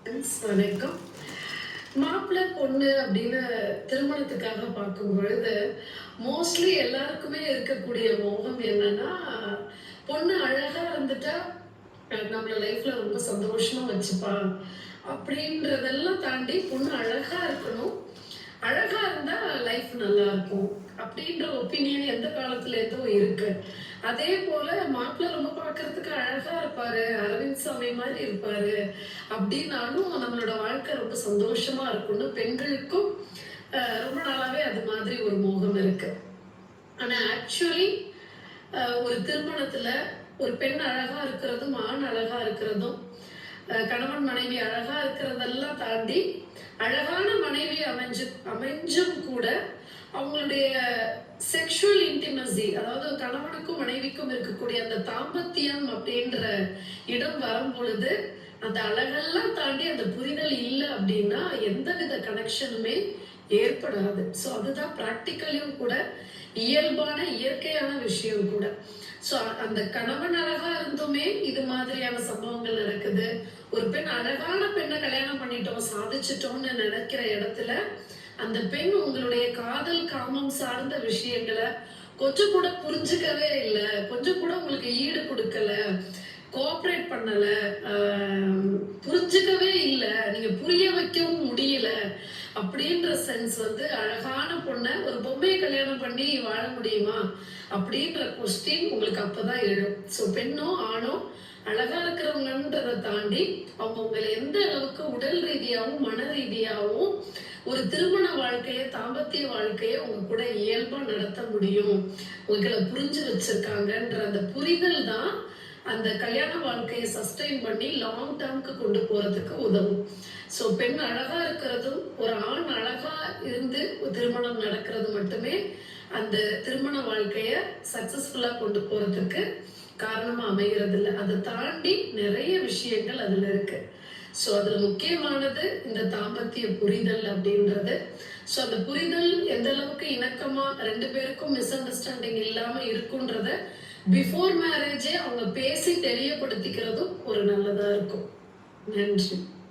வணக்கம். மாப்பிள்ளை பொண்ணு அப்படின்னு திருமணத்துக்காக பார்க்கும் பொழுது மோஸ்ட்லி எல்லாருக்குமே இருக்கக்கூடிய மோகம் என்னன்னா, பொண்ணு அழகா இருந்துட்டா நம்மள லைஃப்ல ரொம்ப சந்தோஷமா வச்சுப்பா அப்படின்றதெல்லாம் தாண்டி பொண்ணு அழகா இருக்கணும், அழகா இருந்தா லைஃப் நல்லா இருக்கும் அப்படின்ற ஒப்பீனியன் எந்த காலத்துல இருந்தோ இருக்கு. அதே போல மாப்பிள்ளை ரொம்ப பார்க்கறதுக்கு அழகா இருப்பாரு, அரவிந்த் சாமி மாதிரி இருப்பாரு அப்படின்னாலும் நம்மளோட வாழ்க்கை ரொம்ப சந்தோஷமா இருக்கும்னு பெண்களுக்கும் ரொம்ப நாளாவே அது மாதிரி ஒரு மோகம் இருக்கு. ஆனா ஆக்சுவலி ஒரு திருமணத்துல ஒரு பெண் அழகா இருக்கிறதும் ஆண் அழகா இருக்கிறதும் கணவன் மனைவி அழகா இருக்கிறதெல்லாம் தாண்டி அழகான மனைவி அமைஞ்சும் கூட அவங்களுடைய செக்ஷுவல் இன்டிமசி, அதாவது கணவனுக்கும் மனைவிக்கும் இருக்கக்கூடிய அந்த தாம்பத்தியம் அப்படின்ற இடம் வரும் பொழுது அந்த அழகெல்லாம் தாண்டி அந்த புரிதல் இல்லை அப்படின்னா எந்தவித கனெக்ஷனுமே ஏற்படாது. ஸோ அதுதான் ப்ராக்டிக்கலியும் கூட இயல்பான இயற்கையான விஷயம் கூட. ஸோ அந்த கணவன் அழகா இருந்துமே இது மாதிரியான சம்பவங்கள் நடக்குது. ஒரு பெண் அழகான பெண்ணை கல்யாணம் பண்ணிட்டோம் சாதிச்சிட்டோம்னு நினைக்கிற இடத்துல அந்த பெண் உங்களுடைய காதல் காமம் சார்ந்த விஷயங்களை கொஞ்சம் கூட புரிஞ்சுக்கவே இல்லை, கொஞ்சம் கூட உங்களுக்கு ஈடு கொடுக்கல, கோஆப்ரேட் பண்ணல, புரிஞ்சுக்கவே இல்லை, நீங்க புரிய வைக்கவும் முடியல அப்படின்ற சென்ஸ் வந்து அழகான பொண்ணை ஒரு பொம்மையை கல்யாணம் பண்ணி வாழ முடியுமா அப்படின்ற கொஸ்டின் உங்களுக்கு அப்பதான் எழும். ஸோ பெண்ணோ ஆணோ அழகா இருக்கிறவங்கன்றதை தாண்டி அவங்க உங்களை எந்த அளவுக்கு உடல் ரீதியாகவும் மன ரீதியாகவும் ஒரு திருமண வாழ்க்கைய தாம்பத்திய வாழ்க்கைய உங்க கூட இயல்பா நடத்த முடியும், உங்களை புரிஞ்சு வச்சிருக்காங்கன்ற அந்த புரிதல் தான் அந்த கல்யாண வாழ்க்கையை சஸ்டெயின் பண்ணி லாங் டேர்முக்கு கொண்டு போறதுக்கு உதவும். ஸோ பெண் அழகா இருக்கிறதும் ஒரு ஆண் அழகா இருந்து திருமணம் நடக்கிறது மட்டுமே அந்த திருமண வாழ்க்கைய சக்சஸ்ஃபுல்லா கொண்டு போறதுக்கு காரணமா அமைகிறது இல்லை. அதை தாண்டி நிறைய விஷயங்கள் அதுல இருக்கு. ஸோ அதுல முக்கியமானது இந்த தாம்பத்திய புரிதல் அப்படின்றது. ஸோ அந்த புரிதல் எந்த அளவுக்கு இணக்கமா ரெண்டு பேருக்கும் மிஸ் அண்டர்ஸ்டாண்டிங் இல்லாம இருக்குன்றத பிஃபோர் மேரேஜே அவங்க பேசி தெரியப்படுத்திக்கிறதும் ஒரு நல்லதா இருக்கும். நன்றி.